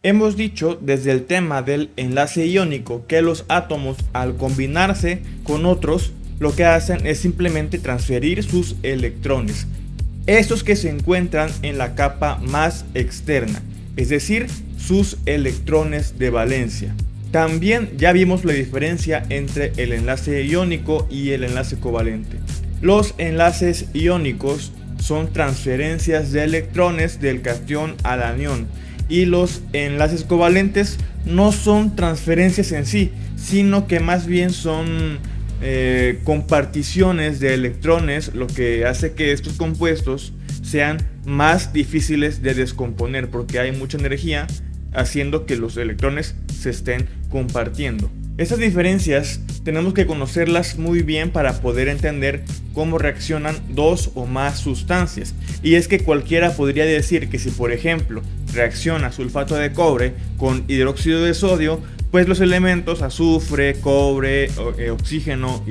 Hemos dicho desde el tema del enlace iónico que los átomos al combinarse con otros lo que hacen es simplemente transferir sus electrones, estos que se encuentran en la capa más externa, es decir, sus electrones de valencia. También ya vimos la diferencia entre el enlace iónico y el enlace covalente. Los enlaces iónicos son transferencias de electrones del catión al anión, y los enlaces covalentes no son transferencias en sí, sino que más bien son comparticiones de electrones, lo que hace que estos compuestos sean más difíciles de descomponer porque hay mucha energía haciendo que los electrones se estén compartiendo. Estas diferencias tenemos que conocerlas muy bien para poder entender cómo reaccionan dos o más sustancias. Y es que cualquiera podría decir que si por ejemplo reacciona sulfato de cobre con hidróxido de sodio, pues los elementos azufre, cobre, oxígeno,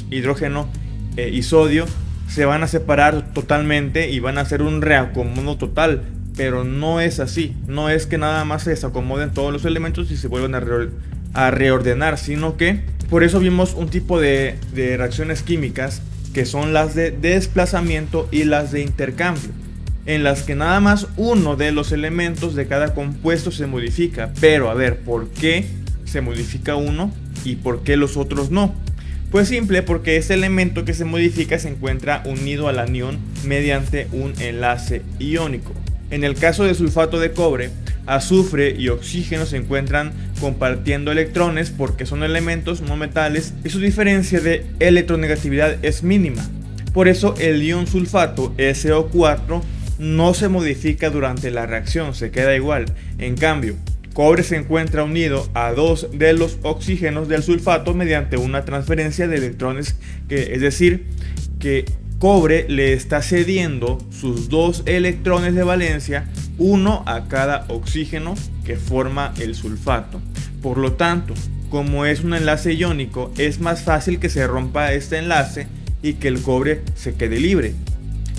hidrógeno y sodio se van a separar totalmente y van a hacer un reacomodo total. Pero no es así, no es que nada más se desacomoden todos los elementos y se vuelvan a reordenar, sino que por eso vimos un tipo de reacciones químicas que son las de desplazamiento y las de intercambio, en las que nada más uno de los elementos de cada compuesto se modifica. Pero a ver, ¿por qué se modifica uno y por qué los otros no? Pues simple, porque este elemento que se modifica se encuentra unido al anión mediante un enlace iónico. En el caso de sulfato de cobre, azufre y oxígeno se encuentran compartiendo electrones porque son elementos no metales y su diferencia de electronegatividad es mínima. Por eso el ion sulfato SO4 no se modifica durante la reacción, se queda igual. En cambio, cobre se encuentra unido a dos de los oxígenos del sulfato mediante una transferencia de electrones, es decir, que cobre le está cediendo sus dos electrones de valencia, uno a cada oxígeno que forma el sulfato. Por lo tanto, como es un enlace iónico, es más fácil que se rompa este enlace y que el cobre se quede libre.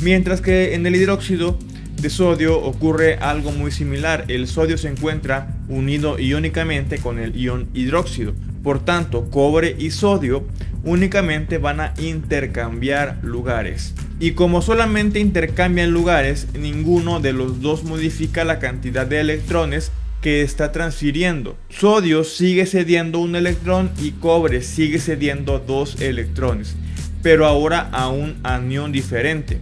Mientras que en el hidróxido de sodio ocurre algo muy similar. El sodio se encuentra unido iónicamente con el ion hidróxido. Por tanto, cobre y sodio únicamente van a intercambiar lugares. Y como solamente intercambian lugares, ninguno de los dos modifica la cantidad de electrones que está transfiriendo. Sodio sigue cediendo un electrón y cobre sigue cediendo dos electrones, pero ahora a un anión diferente.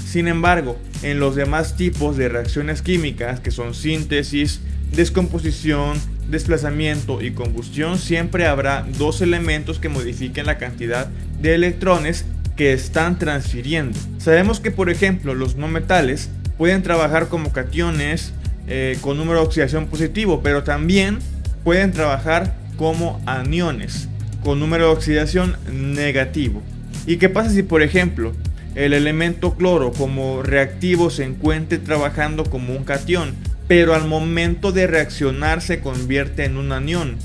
Sin embargo, en los demás tipos de reacciones químicas, que son síntesis, descomposición, desplazamiento y combustión, siempre habrá dos elementos que modifiquen la cantidad de electrones que están transfiriendo. Sabemos que, por ejemplo, los no metales pueden trabajar como cationes con número de oxidación positivo, pero también pueden trabajar como aniones con número de oxidación negativo. ¿Y qué pasa si, por ejemplo, el elemento cloro como reactivo se encuentre trabajando como un catión, pero al momento de reaccionar se convierte en un anión?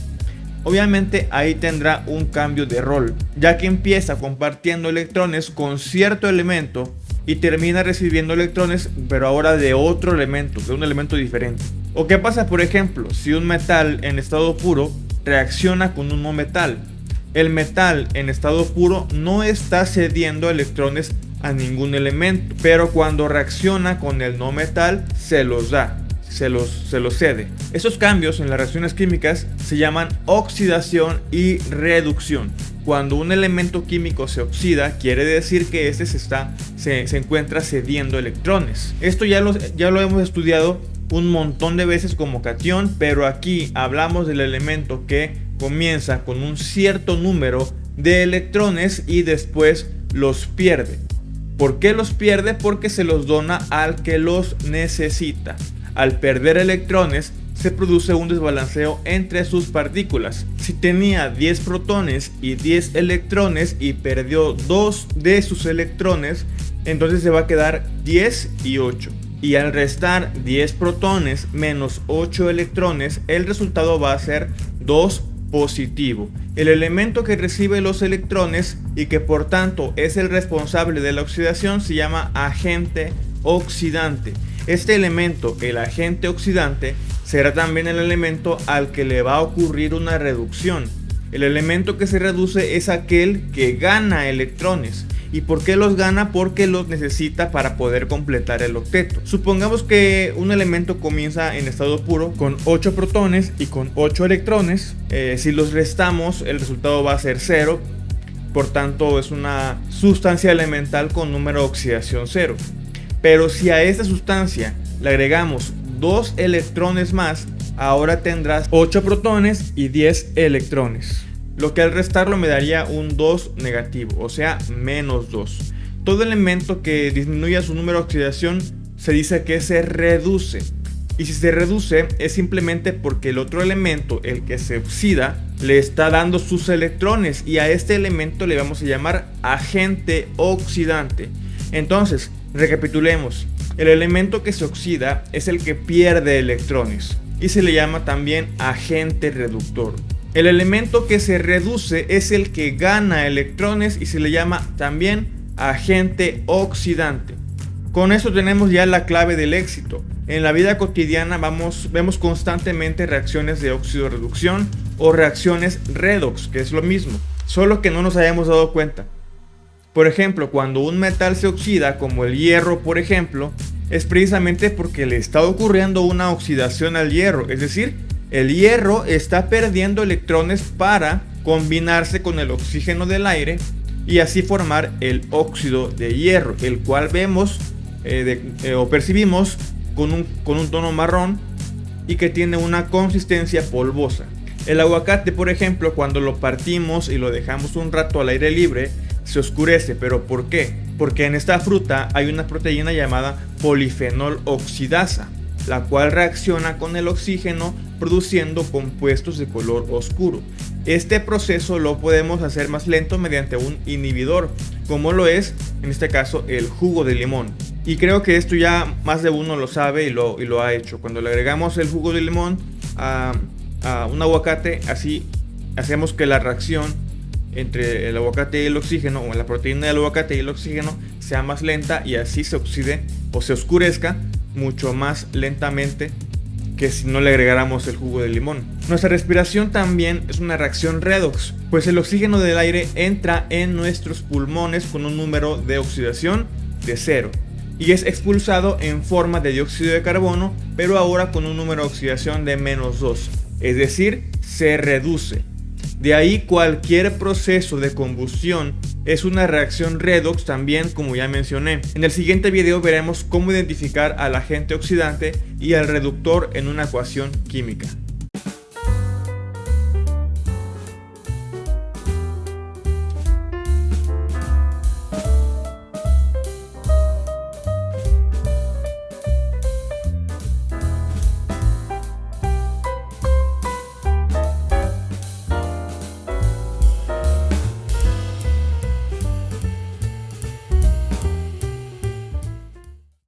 Obviamente ahí tendrá un cambio de rol, ya que empieza compartiendo electrones con cierto elemento y termina recibiendo electrones, pero ahora de otro elemento, de un elemento diferente. ¿O qué pasa, por ejemplo, si un metal en estado puro reacciona con un no metal? El metal en estado puro no está cediendo electrones a ningún elemento, pero cuando reacciona con el no metal se los da, se los cede. Esos cambios en las reacciones químicas se llaman oxidación y reducción. Cuando un elemento químico se oxida, quiere decir que este se encuentra cediendo electrones. Esto ya lo hemos estudiado un montón de veces como catión, pero aquí hablamos del elemento que comienza con un cierto número de electrones y después los pierde. ¿Por qué los pierde? Porque se los dona al que los necesita. Al perder electrones se produce un desbalanceo entre sus partículas. Si tenía 10 protones y 10 electrones y perdió 2 de sus electrones, entonces se va a quedar 10 y 8. Y al restar 10 protones menos 8 electrones, el resultado va a ser 2 positivo. El elemento que recibe los electrones y que por tanto es el responsable de la oxidación se llama agente oxidante. Este elemento, el agente oxidante, será también el elemento al que le va a ocurrir una reducción. El elemento que se reduce es aquel que gana electrones. ¿Y por qué los gana? Porque los necesita para poder completar el octeto. Supongamos que un elemento comienza en estado puro con 8 protones y con 8 electrones. Si los restamos, el resultado va a ser 0. Por tanto, es una sustancia elemental con número de oxidación 0. Pero si a esta sustancia le agregamos 2 electrones más, ahora tendrás 8 protones y 10 electrones. Lo que al restarlo me daría un 2 negativo, o sea, menos 2. Todo elemento que disminuya su número de oxidación se dice que se reduce. Y si se reduce es simplemente porque el otro elemento, el que se oxida, le está dando sus electrones. Y a este elemento le vamos a llamar agente oxidante. Entonces, recapitulemos. El elemento que se oxida es el que pierde electrones y se le llama también agente reductor. El elemento que se reduce es el que gana electrones y se le llama también agente oxidante. Con esto tenemos ya la clave del éxito. En la vida cotidiana vemos constantemente reacciones de óxido-reducción o reacciones redox, que es lo mismo, solo que no nos hayamos dado cuenta. Por ejemplo, cuando un metal se oxida, como el hierro por ejemplo, es precisamente porque le está ocurriendo una oxidación al hierro, es decir, el hierro está perdiendo electrones para combinarse con el oxígeno del aire y así formar el óxido de hierro, el cual vemos o percibimos con un tono marrón y que tiene una consistencia polvosa. El aguacate, por ejemplo, cuando lo partimos y lo dejamos un rato al aire libre, se oscurece. ¿Pero por qué? Porque en esta fruta hay una proteína llamada polifenol oxidasa, la cual reacciona con el oxígeno produciendo compuestos de color oscuro. Este proceso lo podemos hacer más lento mediante un inhibidor, como lo es en este caso el jugo de limón. Y creo que esto ya más de uno lo sabe y lo ha hecho. Cuando le agregamos el jugo de limón a un aguacate, así hacemos que la reacción entre el aguacate y el oxígeno, o la proteína del aguacate y el oxígeno, sea más lenta y así se oxide o se oscurezca mucho más lentamente que si no le agregáramos el jugo de limón. Nuestra respiración también es una reacción redox, pues el oxígeno del aire entra en nuestros pulmones con un número de oxidación de 0 y es expulsado en forma de dióxido de carbono, pero ahora con un número de oxidación de menos 2, es decir, se reduce. De ahí cualquier proceso de combustión es una reacción redox también, como ya mencioné. En el siguiente video veremos cómo identificar al agente oxidante y al reductor en una ecuación química.